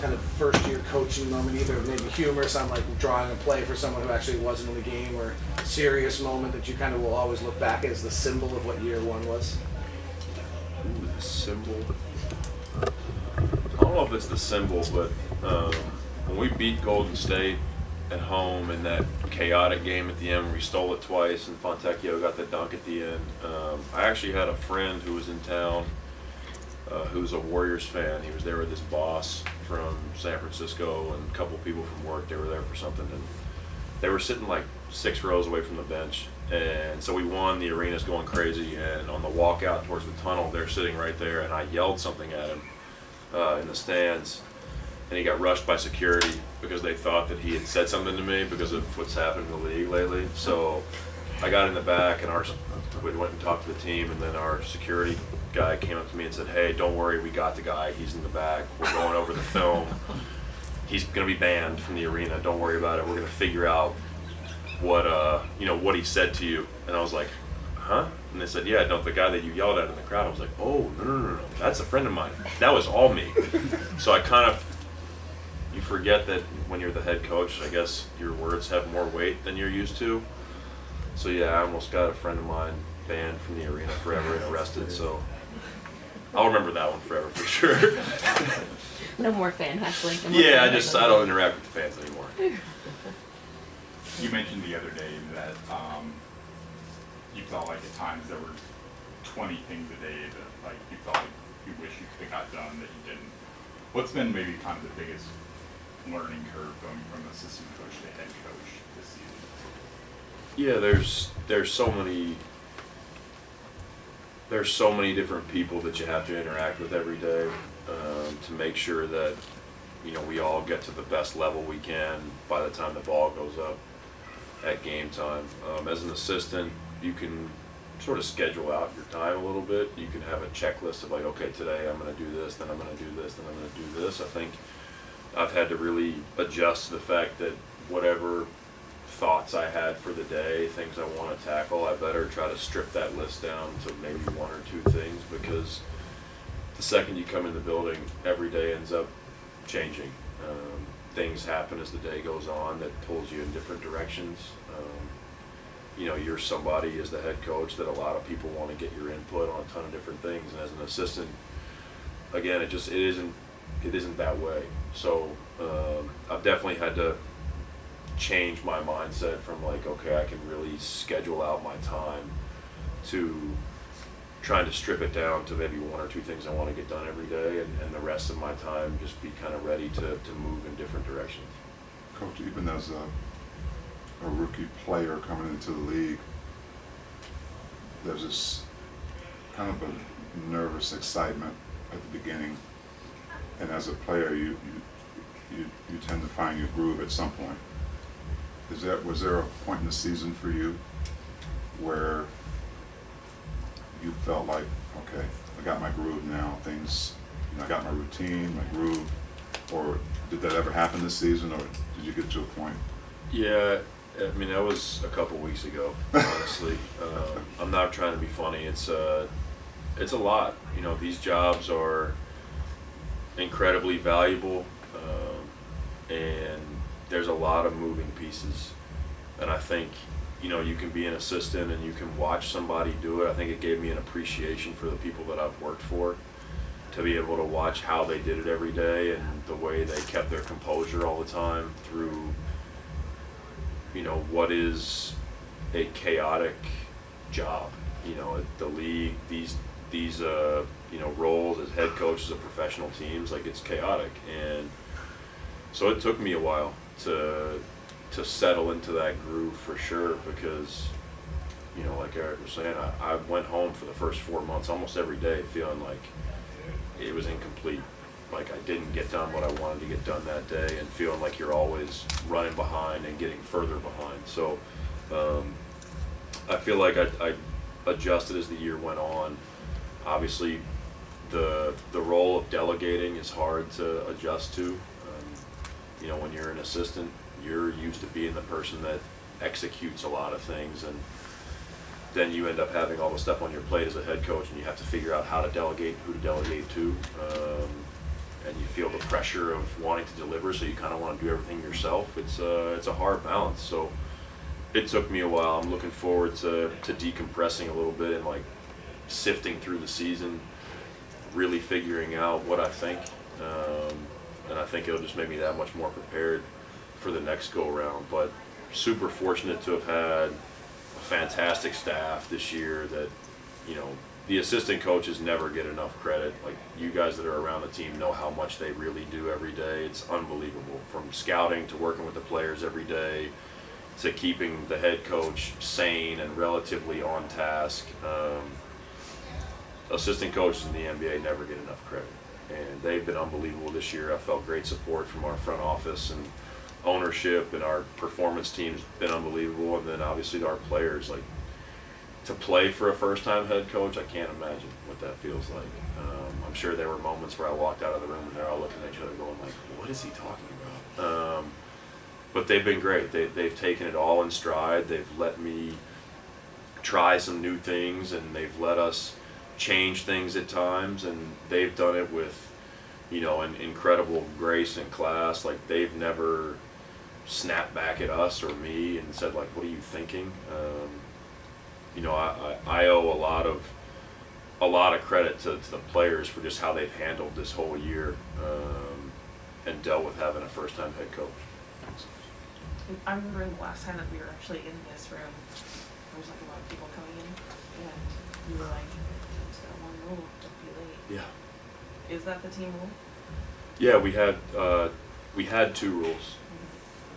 kind of first year coaching moment, either maybe humorous on like drawing a play for someone who actually wasn't in the game, or serious moment that you kind of will always look back as the symbol of what year one was? Ooh, the symbol. I don't know if it's the symbol, but when we beat Golden State at home in that chaotic game at the end, we stole it twice, and Fontecchio got the dunk at the end. I actually had a friend who was in town who's a Warriors fan. He was there with his boss from San Francisco and a couple people from work. They were there for something, and they were sitting like 6 rows away from the bench. And so we won, the arena's going crazy, and on the walk out towards the tunnel, they're sitting right there, and I yelled something at him in the stands, and he got rushed by security because they thought that he had said something to me because of what's happened in the league lately. So I got in the back, and we went and talked to the team, and then our security guy came up to me and said, "Hey, don't worry, we got the guy. He's in the back. We're going over the film. He's going to be banned from the arena. Don't worry about it. We're going to figure out what he said to you." And I was like, "Huh?" And they said, "Yeah, no, the guy that you yelled at in the crowd." I was like, "Oh, no, that's a friend of mine. That was all me." So you forget that when you're the head coach, I guess your words have more weight than you're used to. So yeah, I almost got a friend of mine banned from the arena forever and arrested. So I'll remember that one forever for sure. No more fan hustling. Yeah, I don't interact with the fans anymore. You mentioned the other day that you felt like at times there were 20 things a day that like you felt like you wish you could have got done that you didn't. What's been maybe kind of the biggest learning curve going from assistant coach to head coach this season? Yeah, there's so many different people that you have to interact with every day to make sure that we all get to the best level we can by the time the ball goes up at game time. As an assistant, you can sort of schedule out your time a little bit. You can have a checklist of like, okay, today I'm going to do this, then I'm going to do this, then I'm going to do this. I think I've had to really adjust to the fact that whatever thoughts I had for the day, things I want to tackle, I better try to strip that list down to maybe 1 or 2 things, because the second you come in the building, every day ends up changing. Things happen as the day goes on that pulls you in different directions. You're somebody as the head coach that a lot of people want to get your input on a ton of different things, and as an assistant, again, it isn't that way. So I've definitely had to change my mindset from like, okay, I can really schedule out my time, to trying to strip it down to maybe 1 or 2 things I want to get done every day, and the rest of my time just be kind of ready to move in different directions. Coach, even as a rookie player coming into the league, there's this kind of a nervous excitement at the beginning, and as a player you tend to find your groove at some point. Was there a point in the season for you where you felt like, okay, I got my groove now, I got my routine, my groove? Or did that ever happen this season, or did you get to a point? Yeah, I mean, that was a couple weeks ago, honestly. I'm not trying to be funny. It's a lot. These jobs are incredibly valuable, and there's a lot of moving pieces. And I think, you can be an assistant and you can watch somebody do it. I think it gave me an appreciation for the people that I've worked for, to be able to watch how they did it every day and the way they kept their composure all the time through, what is a chaotic job. At the league, these roles as head coaches of professional teams, like, it's chaotic. And so it took me a while to settle into that groove for sure, because like Eric was saying, I went home for the first 4 months almost every day feeling like it was incomplete, like I didn't get done what I wanted to get done that day, and feeling like you're always running behind and getting further behind. So I feel like I adjusted as the year went on. Obviously the role of delegating is hard to adjust to. When you're an assistant, you're used to being the person that executes a lot of things, and then you end up having all the stuff on your plate as a head coach, and you have to figure out how to delegate, who to delegate to. and you feel the pressure of wanting to deliver, so you kind of want to do everything yourself. It's a hard balance. So it took me a while. I'm looking forward to decompressing a little bit and like sifting through the season, really figuring out what I think, and I think it'll just make me that much more prepared for the next go around. But super fortunate to have had a fantastic staff this year that, you know, the assistant coaches never get enough credit. Like, you guys that are around the team know how much they really do every day. It's unbelievable, from scouting to working with the players every day to keeping the head coach sane and relatively on task. Assistant coaches in the NBA never get enough credit, and they've been unbelievable this year. I felt great support from our front office and ownership, and our performance team's been unbelievable, and then obviously our players. Like, to play for a first-time head coach, I can't imagine what that feels like. I'm sure there were moments where I walked out of the room and they're all looking at each other going like, what is he talking about? But they've been great. They've taken it all in stride. They've let me try some new things, and they've let us change things at times, and they've done it with, you know, an incredible grace and class. Like, they've never snapped back at us or me and said like, what are you thinking? You know, I owe a lot of credit to the players for just how they've handled this whole year, and dealt with having a first-time head coach. I remember the last time that we were actually in this room, there was like a lot of people coming in, and you were like, "Just got one rule: don't be late." Yeah. Is that the team rule? Yeah, we had 2 rules.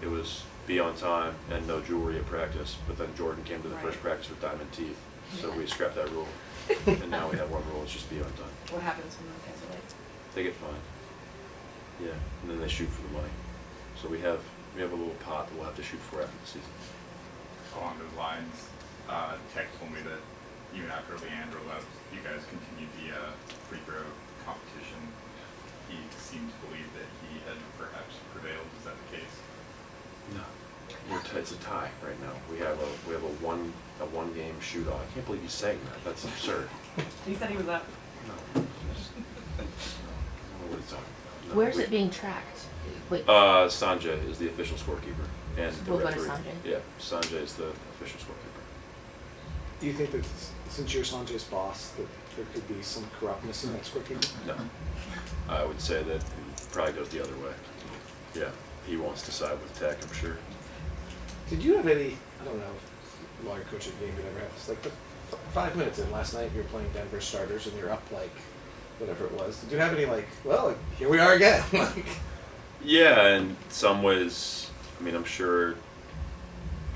It was be on time and no jewelry at practice, but then Jordan came to the first practice with diamond teeth, so we scrapped that rule. And now we have 1 rule: it's just be on time. What happens when the guys are late? They get fined. Yeah, and then they shoot for the money. So we have a little pot that we'll have to shoot for after the season. Along those lines, Tech told me that even after Leandro left, you guys continued the free throw competition. He seemed to believe that he had perhaps prevailed. Is that the case? No, it's a tie right now. We have a one game shoot off. I can't believe he's saying that. That's absurd. He said he was up. No, I don't know what he's talking about. No, Where's it being tracked? Wait. Sanjay is the official scorekeeper, and the We'll go to referee. Sanjay. Yeah, Sanjay is the official scorekeeper. Do you think that since you're Sanjay's boss, that there could be some corruptness in that scorekeeping? No, I would say that it probably goes the other way. Yeah, he wants to side with Tech, I'm sure. Did you have any, I don't know, if lawyer coaching game you ever have this, like the 5 minutes in last night, you were playing Denver starters and you're up like whatever it was. Did you have any like, well, like, here we are again? Like, Yeah, in some ways, I mean, I'm sure,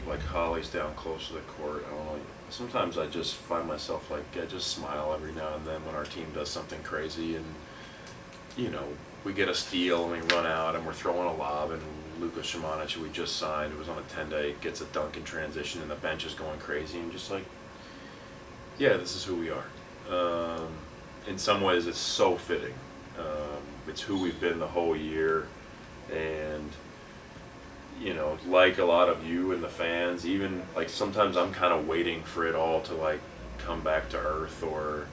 like, Holly's down close to the court. I don't know. Sometimes I just find myself, like, I just smile every now and then when our team does something crazy, and, you know, we get a steal and we run out and we're throwing a lob, and Luka Šimanić, who we just signed, who was on a 10-day, gets a dunk in transition, and the bench is going crazy, and just like, yeah, this is who we are. In some ways, it's so fitting. It's who we've been the whole year. And, you know, like a lot of you and the fans, even, like, sometimes I'm kind of waiting for it all to, like, come back to earth, or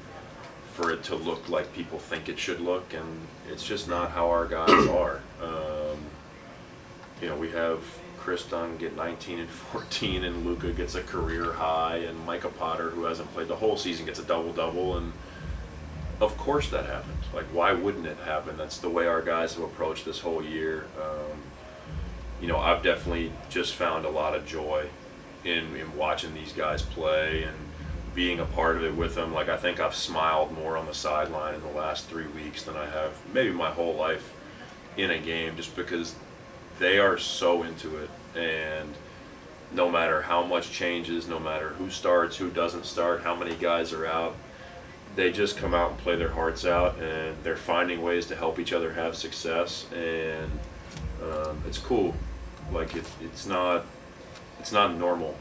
for it to look like people think it should look, and it's just not how our guys are. You know, we have Chris Dunn get 19 and 14, and Luka gets a career high, and Micah Potter, who hasn't played the whole season, gets a double-double, and of course that happened. Like, why wouldn't it happen? That's the way our guys have approached this whole year. You know, I've definitely just found a lot of joy in watching these guys play and being a part of it with them. Like, I think I've smiled more on the sideline in the last 3 weeks than I have maybe my whole life in a game, just because they are so into it. And no matter how much changes, no matter who starts, who doesn't start, how many guys are out, they just come out and play their hearts out, and they're finding ways to help each other have success, and it's cool. Like, it's not normal.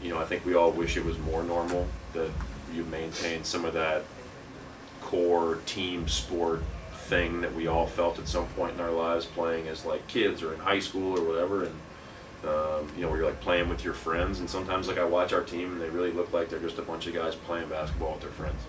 You know, I think we all wish it was more normal, that you maintain some of that core team sport thing that we all felt at some point in our lives, playing as like kids or in high school or whatever, and you know, where you're like playing with your friends. And sometimes, like, I watch our team and they really look like they're just a bunch of guys playing basketball with their friends.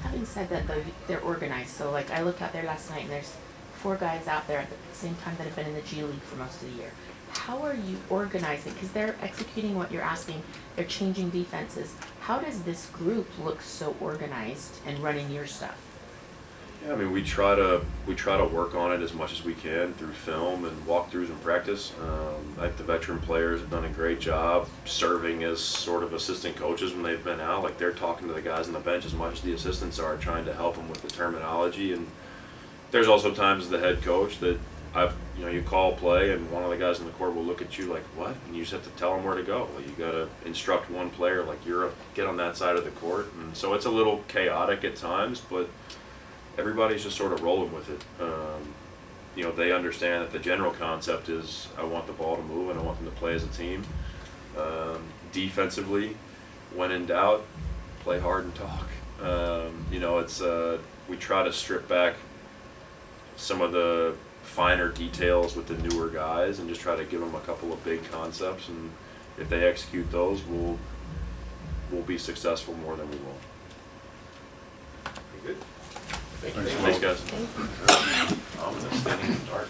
Having said that though, they're organized, so like I looked out there last night and there's 4 guys out there at the same time that have been in the G League for most of the year. How are you organizing? Because they're executing what you're asking, they're changing defenses. How does this group look so organized and running your stuff? Yeah, I mean, we try to work on it as much as we can through film and walkthroughs and practice. Like the veteran players have done a great job serving as sort of assistant coaches when they've been out. Like they're talking to the guys on the bench as much as the assistants are, trying to help them with the terminology. And there's also times as the head coach that you call play and one of the guys in the court will look at you like, what? And you just have to tell them where to go. Like you got to instruct one player, like get on that side of the court. And so it's a little chaotic at times, but everybody's just sort of rolling with it. They understand that the general concept is I want the ball to move and I want them to play as a team. Defensively, when in doubt, play hard and talk. We try to strip back some of the finer details with the newer guys and just try to give them a couple of big concepts, and if they execute those, we'll be successful more than we will. Pretty good. Thank you. Thanks, Thanks, guys. Thank you. I'm gonna stand in the dark.